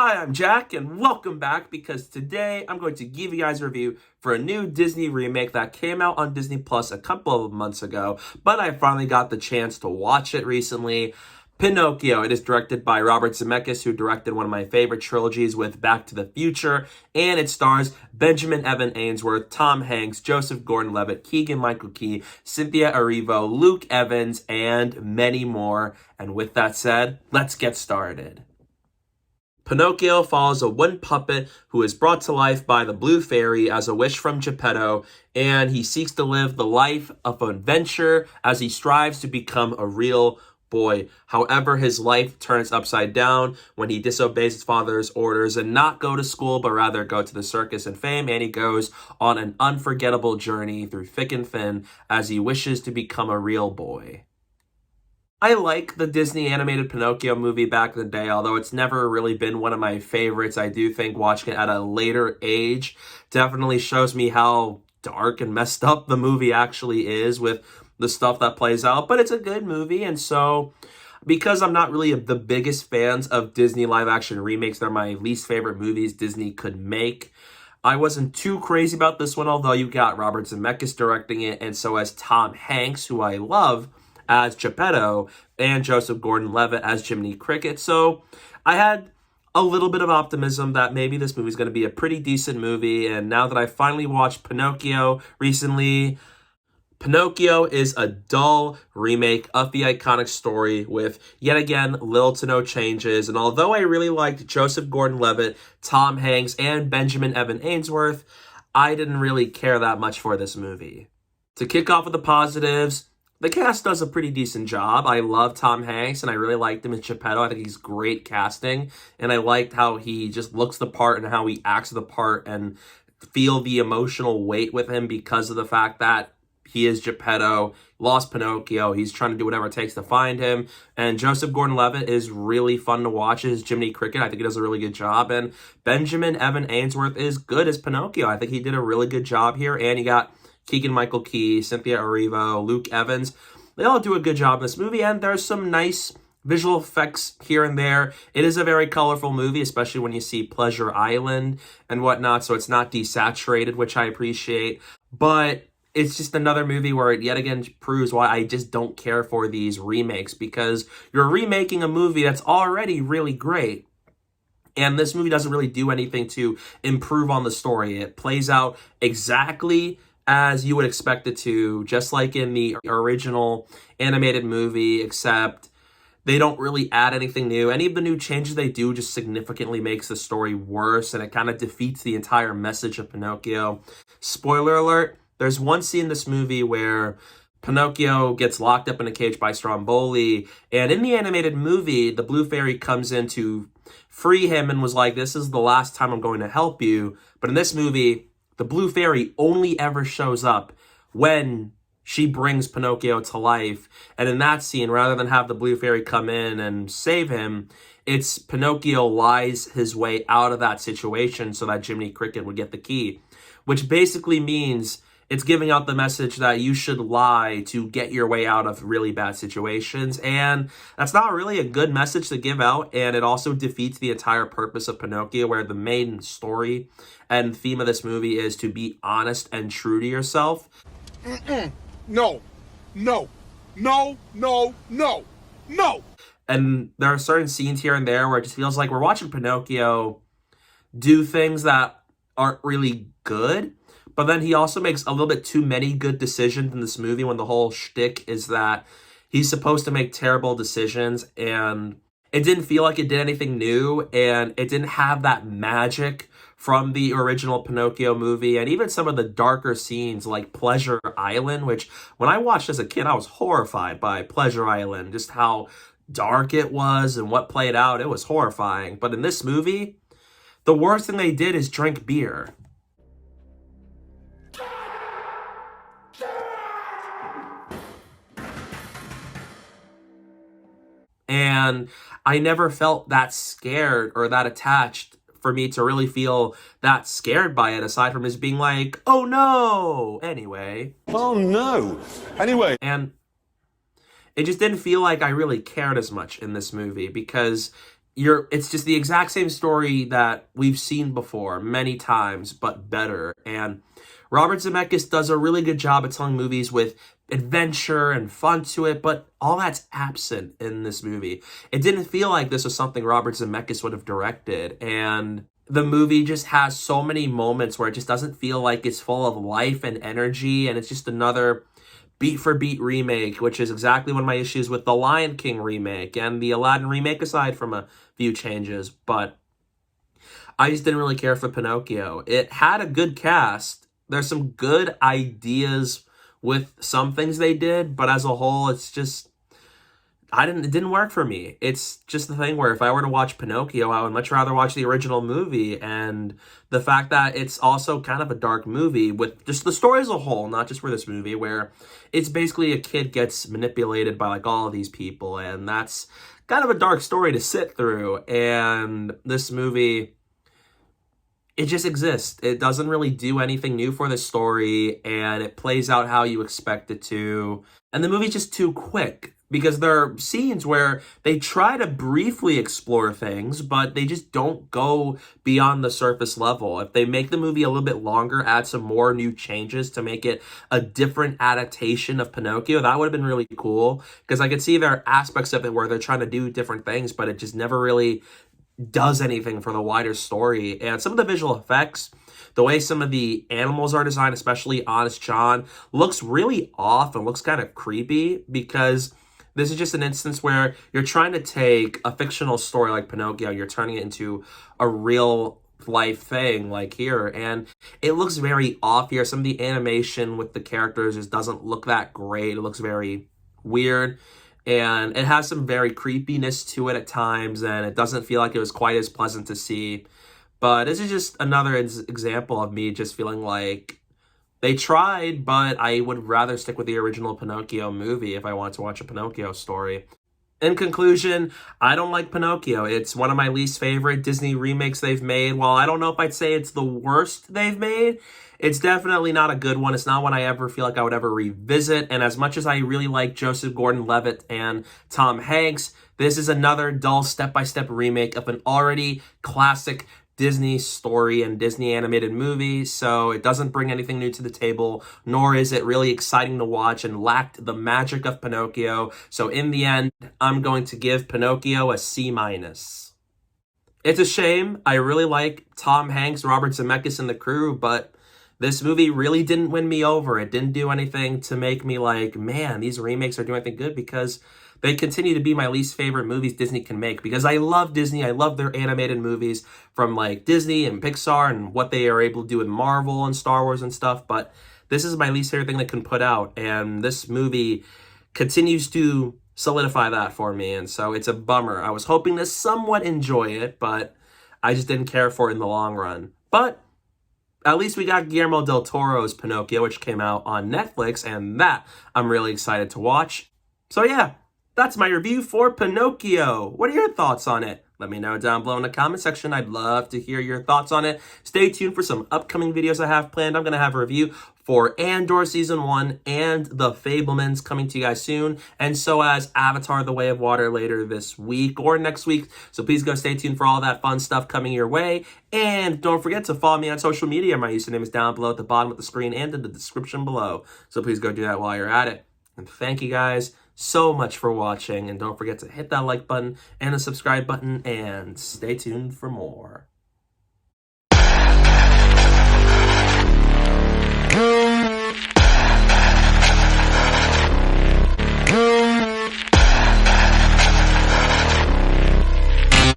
Hi, I'm Jack, and welcome back because today I'm going to give you guys a review for a new Disney remake that came out on Disney Plus a couple of months ago, but I finally got the chance to watch it recently. Pinocchio. It is directed by Robert Zemeckis, who directed one of my favorite trilogies with Back to the Future, and it stars Benjamin Evan Ainsworth, Tom Hanks, Joseph Gordon-Levitt, Keegan-Michael Key, Cynthia Erivo, Luke Evans, and many more. And with that said, let's get started. Pinocchio follows a wooden puppet who is brought to life by the Blue Fairy as a wish from Geppetto, and he seeks to live the life of adventure as he strives to become a real boy. However, his life turns upside down when he disobeys his father's orders and not go to school, but rather go to the circus and fame, and he goes on an unforgettable journey through thick and thin as he wishes to become a real boy. I like the Disney animated Pinocchio movie back in the day, although it's never really been one of my favorites. I do think watching it at a later age definitely shows me how dark and messed up the movie actually is with the stuff that plays out, but it's a good movie. And so because I'm not really the biggest fans of Disney live action remakes, they're my least favorite movies Disney could make. I wasn't too crazy about this one, although you got Robert Zemeckis directing it, and so as Tom Hanks, who I love, as Geppetto, and Joseph Gordon-Levitt as Jiminy Cricket. So I had a little bit of optimism that maybe this movie is going to be a pretty decent movie. And now that I finally watched Pinocchio recently, Pinocchio is a dull remake of the iconic story with, yet again, little to no changes. And although I really liked Joseph Gordon-Levitt, Tom Hanks, and Benjamin Evan Ainsworth, I didn't really care that much for this movie. To kick off with the positives, the cast does a pretty decent job. I love Tom Hanks, and I really liked him as Geppetto. I think he's great casting, and I liked how he just looks the part and how he acts the part and feel the emotional weight with him because of the fact that he is Geppetto, lost Pinocchio. He's trying to do whatever it takes to find him. And Joseph Gordon-Levitt is really fun to watch as Jiminy Cricket. I think he does a really good job. And Benjamin Evan Ainsworth is good as Pinocchio. I think he did a really good job here. And you got Keegan-Michael Key, Cynthia Erivo, Luke Evans. They all do a good job in this movie, and there's some nice visual effects here and there. It is a very colorful movie, especially when you see Pleasure Island and whatnot, so it's not desaturated, which I appreciate. But it's just another movie where it yet again proves why I just don't care for these remakes, because you're remaking a movie that's already really great. And this movie doesn't really do anything to improve on the story. It plays out exactly as you would expect it to, just like in the original animated movie, except they don't really add anything new. Any of the new changes they do just significantly makes the story worse, and it kind of defeats the entire message of Pinocchio. Spoiler alert, there's one scene in this movie where Pinocchio gets locked up in a cage by Stromboli, and in the animated movie, the Blue Fairy comes in to free him and was like, "This is the last time I'm going to help you." But in this movie, the Blue Fairy only ever shows up when she brings Pinocchio to life. And in that scene, rather than have the Blue Fairy come in and save him, it's Pinocchio lies his way out of that situation so that Jiminy Cricket would get the key. Which basically means it's giving out the message that you should lie to get your way out of really bad situations. And that's not really a good message to give out. And it also defeats the entire purpose of Pinocchio, where the main story and theme of this movie is to be honest and true to yourself. No, no, no, no, no, no. And there are certain scenes here and there where it just feels like we're watching Pinocchio do things that aren't really good. But then he also makes a little bit too many good decisions in this movie when the whole shtick is that he's supposed to make terrible decisions, and it didn't feel like it did anything new, and it didn't have that magic from the original Pinocchio movie. And even some of the darker scenes like Pleasure Island, which when I watched as a kid, I was horrified by Pleasure Island, just how dark it was and what played out. It was horrifying. But in this movie, the worst thing they did is drink beer. And I never felt that scared or that attached for me to really feel that scared by it, aside from just being like, oh no, anyway. Oh no, anyway. And it just didn't feel like I really cared as much in this movie because it's just the exact same story that we've seen before many times, but better. And Robert Zemeckis does a really good job at telling movies with adventure and fun to it, but all that's absent in this movie. It didn't feel like this was something Robert Zemeckis would have directed, and the movie just has so many moments where it just doesn't feel like it's full of life and energy, and it's just another beat for beat remake, which is exactly one of my issues with the Lion King remake and the Aladdin remake, aside from a few changes. But I just didn't really care for Pinocchio. It had a good cast. There's some good ideas with some things they did, but as a whole, it's just, it didn't work for me. It's just the thing where if I were to watch Pinocchio, I would much rather watch the original movie. And the fact that it's also kind of a dark movie with just the story as a whole, not just for this movie, where it's basically a kid gets manipulated by like all of these people, and that's kind of a dark story to sit through. And this movie, it just exists. It doesn't really do anything new for the story, and it plays out how you expect it to. And the movie's just too quick, because there are scenes where they try to briefly explore things, but they just don't go beyond the surface level. If they make the movie a little bit longer, add some more new changes to make it a different adaptation of Pinocchio, that would have been really cool, because I could see there are aspects of it where they're trying to do different things, but it just never really does anything for the wider story. And some of the visual effects, the way some of the animals are designed, especially Honest John, looks really off and looks kind of creepy, because this is just an instance where you're trying to take a fictional story like Pinocchio, you're turning it into a real life thing like here, and it looks very off here. Some of the animation with the characters just doesn't look that great. It looks very weird, and it has some very creepiness to it at times, and it doesn't feel like it was quite as pleasant to see. But this is just another example of me just feeling like they tried, but I would rather stick with the original Pinocchio movie if I want to watch a Pinocchio story. In conclusion, I don't like Pinocchio. It's one of my least favorite Disney remakes they've made. While I don't know if I'd say it's the worst they've made, it's definitely not a good one. It's not one I ever feel like I would ever revisit. And as much as I really like Joseph Gordon-Levitt and Tom Hanks, this is another dull step-by-step remake of an already classic Disney story and Disney animated movie, so it doesn't bring anything new to the table, nor is it really exciting to watch, and lacked the magic of Pinocchio. So in the end, I'm going to give Pinocchio a C-. It's a shame. I really like Tom Hanks, Robert Zemeckis, and the crew, but this movie really didn't win me over. It didn't do anything to make me like, man, these remakes are doing anything good, because they continue to be my least favorite movies Disney can make, because I love Disney. I love their animated movies from like Disney and Pixar and what they are able to do with Marvel and Star Wars and stuff. But this is my least favorite thing they can put out. And this movie continues to solidify that for me. And so it's a bummer. I was hoping to somewhat enjoy it, but I just didn't care for it in the long run. But at least we got Guillermo del Toro's Pinocchio, which came out on Netflix, and that I'm really excited to watch. So yeah, that's my review for Pinocchio. What are your thoughts on it? Let me know down below in the comment section. I'd love to hear your thoughts on it. Stay tuned for some upcoming videos I have planned. I'm going to have a review for Andor Season 1 and The Fabelmans coming to you guys soon. And so as Avatar: The Way of Water later this week or next week. So please go stay tuned for all that fun stuff coming your way. And don't forget to follow me on social media. My username is down below at the bottom of the screen and in the description below. So please go do that while you're at it. And thank you guys so much for watching, and don't forget to hit that like button and the subscribe button, and stay tuned for more.